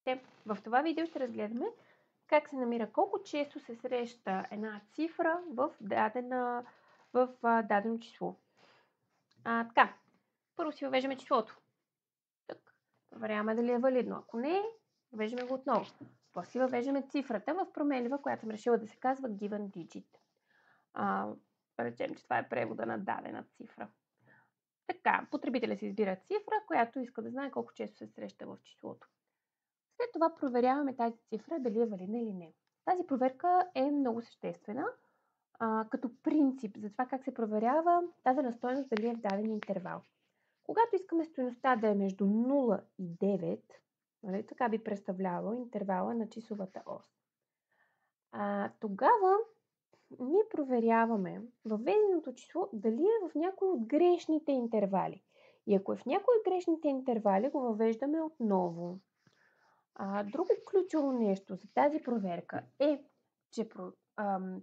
Здравейте! В това видео ще разгледаме как се намира колко често се среща една цифра в дадено число. Така, първо си въвеждаме числото. Проверяваме дали е валидно. Ако не е, въвеждаме го отново. После си въвеждаме цифрата в променлива, която съм решила да се казва given digit. Речем, че това е превода на дадена цифра. Така, потребителят си избира цифра, която иска да знае колко често се среща в числото. След това проверяваме тази цифра дали е валидна или не. Тази проверка е много съществена като принцип за това как се проверява дадена стойност дали е в даден интервал. Когато искаме стойността да е между 0 и 9, нали, така би представлявал интервала на числовата ос. Тогава ние проверяваме въведеното число дали е в някой от грешните интервали. И ако е в някой от грешните интервали, го въвеждаме отново. Друго ключово нещо за тази проверка е, че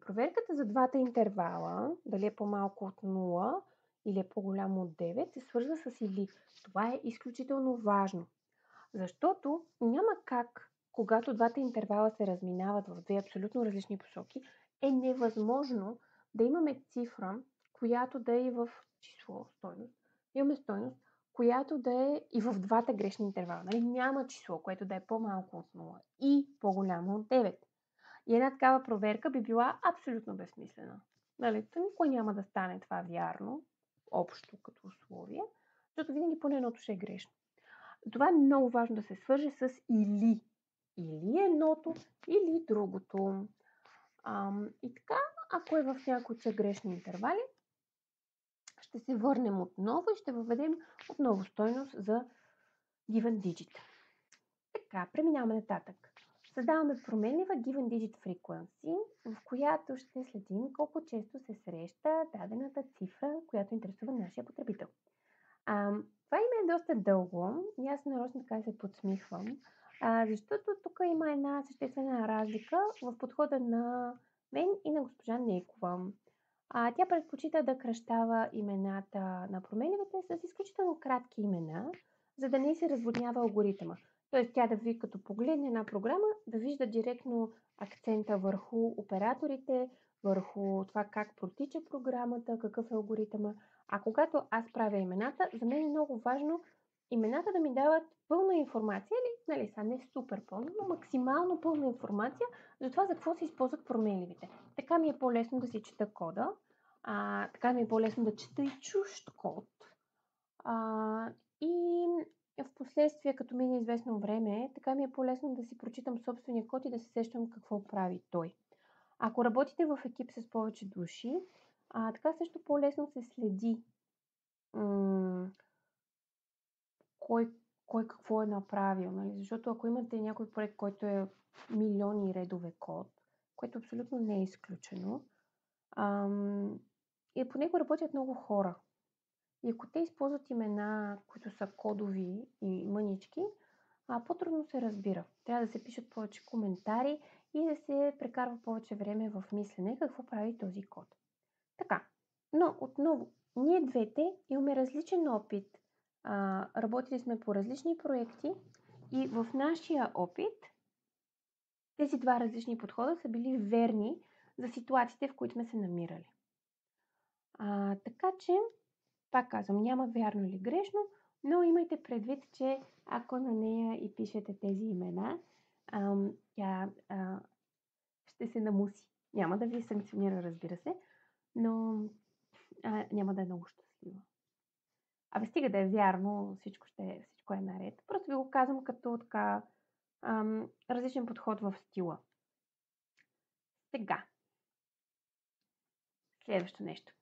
проверката за двата интервала, дали е по-малко от 0 или е по-голямо от 9, се свързва с или. Това е изключително важно, защото няма как, когато двата интервала се разминават в две абсолютно различни посоки, е невъзможно да имаме цифра, която да е в число, стойност. Имаме стойност, която да е и в двата грешни интервала. Нали? Няма число, което да е по-малко от 0 и по-голямо от 9. И една такава проверка би била абсолютно безсмислена. Нали? Никой няма да стане това вярно, общо като условие, защото винаги поне едното ще е грешно. Това е много важно да се свърже с или. Или едното, или другото. И така, ако е в някои от грешни интервали, ще се върнем отново и ще въведем отново стойност за given digit. Така, преминаваме нататък. Създаваме променлива given digit frequency, в която ще следим колко често се среща дадената цифра, която интересува нашия потребител. Това име е доста дълго и аз нарочно така се подсмихвам, защото тук има една съществена разлика в подхода на мен и на госпожа Некова. Тя предпочита да кръщава имената на променливите с изключително кратки имена, за да не се разводнява алгоритъма. Тоест тя да ви, като погледне една програма, да вижда директно акцента върху операторите, върху това как протича програмата, какъв е алгоритъма. А когато аз правя имената, за мен е много важно имената да ми дават пълна информация, или нали, са не супер пълна, но максимално пълна информация за това за какво се използват променливите. Така ми е по-лесно да си чета кода, така ми е по-лесно да чета и чужд код. И в последствие, като мине известно време, така ми е по-лесно да си прочитам собствения код и да се сещам какво прави той. Ако работите в екип с повече души, така също по-лесно се следи кой какво е направил. Нали? Защото ако имате някой проект, който е милиони редове код, което абсолютно не е изключено, и по него работят много хора. И ако те използват имена, които са кодови и мънички, по-трудно се разбира. Трябва да се пишат повече коментари и да се прекарва повече време в мислене какво прави този код. Така, но отново, ние двете имаме различен опит. Работили сме по различни проекти и в нашия опит тези два различни подхода са били верни за ситуациите, в които сме се намирали. Така че, пак казвам, няма вярно или грешно, но имайте предвид, че ако на нея и пишете тези имена, тя ще се намуси. Няма да ви санкционира, разбира се, но няма да е много щастлива. Стига да е вярно, всичко е наред. Просто ви го казвам като така различен подход в стила. Сега. Следващо нещо.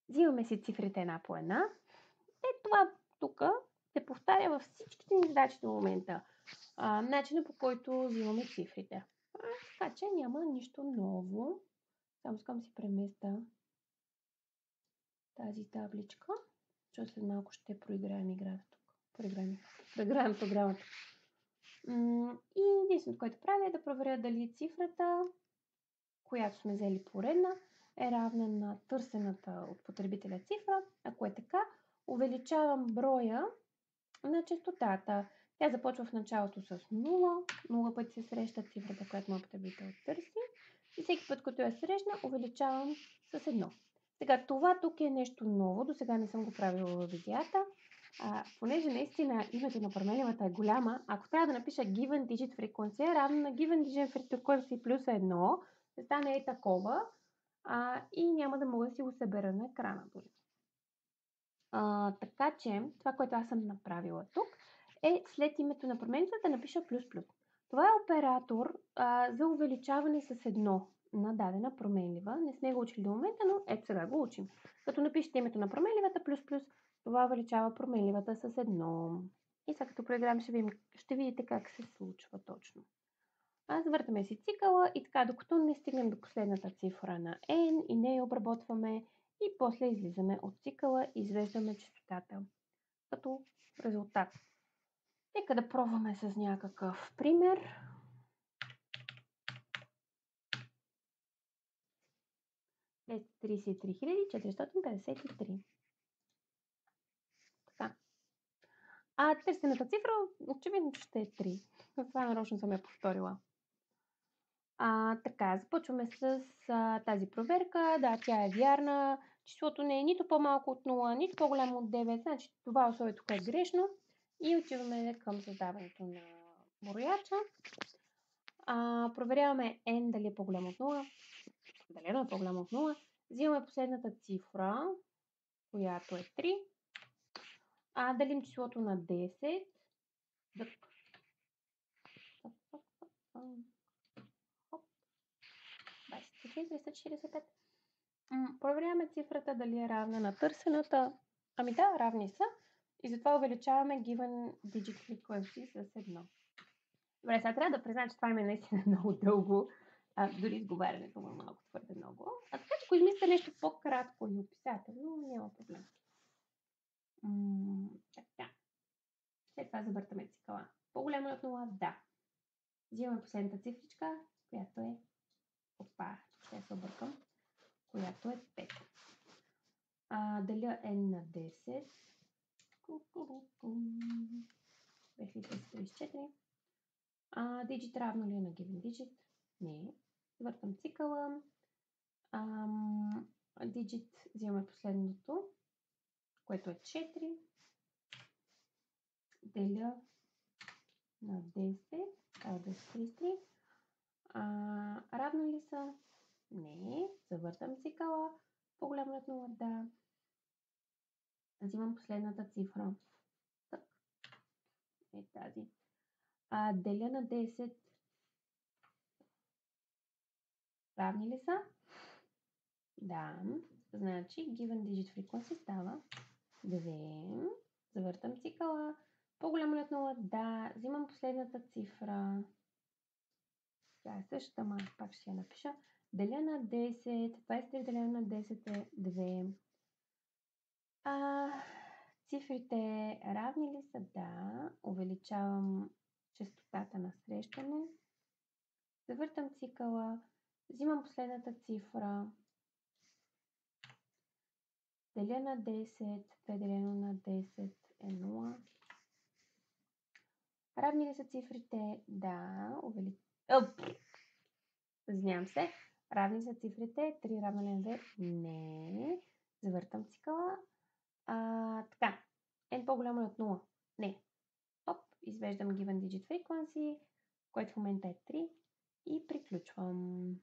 Взимаме си цифрите една по една. Това тук се повтаря във всичките ни задачи до момента. Начинът, по който взимаме цифрите. Така че няма нищо ново. Само искам си преместа тази табличка, защото след малко ще проиграем играта тук. Проиграем програмата. И единственото, което правя е да проверя дали цифрата, която сме взели поредна, е равна на търсената от потребителя цифра. Ако е така, увеличавам броя на честотата. Тя започва в началото с 0. 0 пъти се среща цифрата, която моят потребител търси. И всеки път, като я срещна, увеличавам с 1. Сега, това тук е нещо ново. До сега не съм го правила в видеята. Понеже наистина името на променливата е голяма, ако трябва да напиша given digit frequency е равно на given digit frequency плюс 1, ще стане е такова и няма да мога да си го събера на екрана дори. Така че, това, което аз съм направила тук, е след името на променливата да напиша плюс-плюс. Това е оператор за увеличаване с 1 на дадена променлива. Не сме го учили до момента, но ето сега го учим. Като напишете името на променливата плюс-плюс, това увеличава променливата с 1. И сега като проиграем ще видите как се случва точно. Завъртаме си цикъла и така, докато не стигнем до последната цифра на n и не я обработваме и после излизаме от цикъла и извеждаме честотата като резултат. Нека да пробваме с някакъв пример. Е 33 453. Така. Търсената цифра очевидно ще е 3. Това нарочно съм я повторила. Така, започваме с тази проверка. Да, тя е вярна. Числото не е нито по-малко от 0, нито по-голямо от 9. Значи това условие тук е грешно. И отиваме към създаването на брояча. Проверяваме n дали е по-голямо от 0. Дали е по-голямо от 0. Взимаме последната цифра, която е 3. Делим числото на 10. 2345. Проверяваме цифрата дали е равна на търсената. Да, равни са. И затова увеличаваме given digit frequency с 1. Добре, сега трябва да призная, че това име наистина много дълго. Дори изговарянето му е малко твърде много. Така че ако измисля нещо по-кратко и описателно, няма проблем. Така. След това завъртаме цикъла. По-голямо от 0? Да. Взимаме последната цифричка, която е... тук ще се объркам. Която е 5. Деля n на 10. 2334. Digit равно ли е на given digit? Не. Въртам цикъла. Digit взимаме последното, което е 4. Деля на 10. Това е 233. Равно ли са? Не. Завъртам цикъла. По-голямо от 0? Да. Взимам последната цифра. Так. Е тази. Деля на 10. Равни ли са? Да. Значи given digit frequency става 2. Завъртам цикъла. По-голямо от 0? Да. Взимам последната цифра. Тя е същата, ма пак ще я напиша. Деля на 10. 23 делено на 10 е 2. Цифрите равни ли са? Да. Увеличавам честотата на срещане. Завъртам цикъла. Взимам последната цифра. Деля на 10. 2 делено на 10 е 0. Равни ли са цифрите? Да. Извинявам се. Равни са цифрите. 3 равно ли на 2? Не. Завъртам цикъла. Така. N по-голямо от 0? Не. Извеждам given digit frequency, което в момента е 3 и приключвам.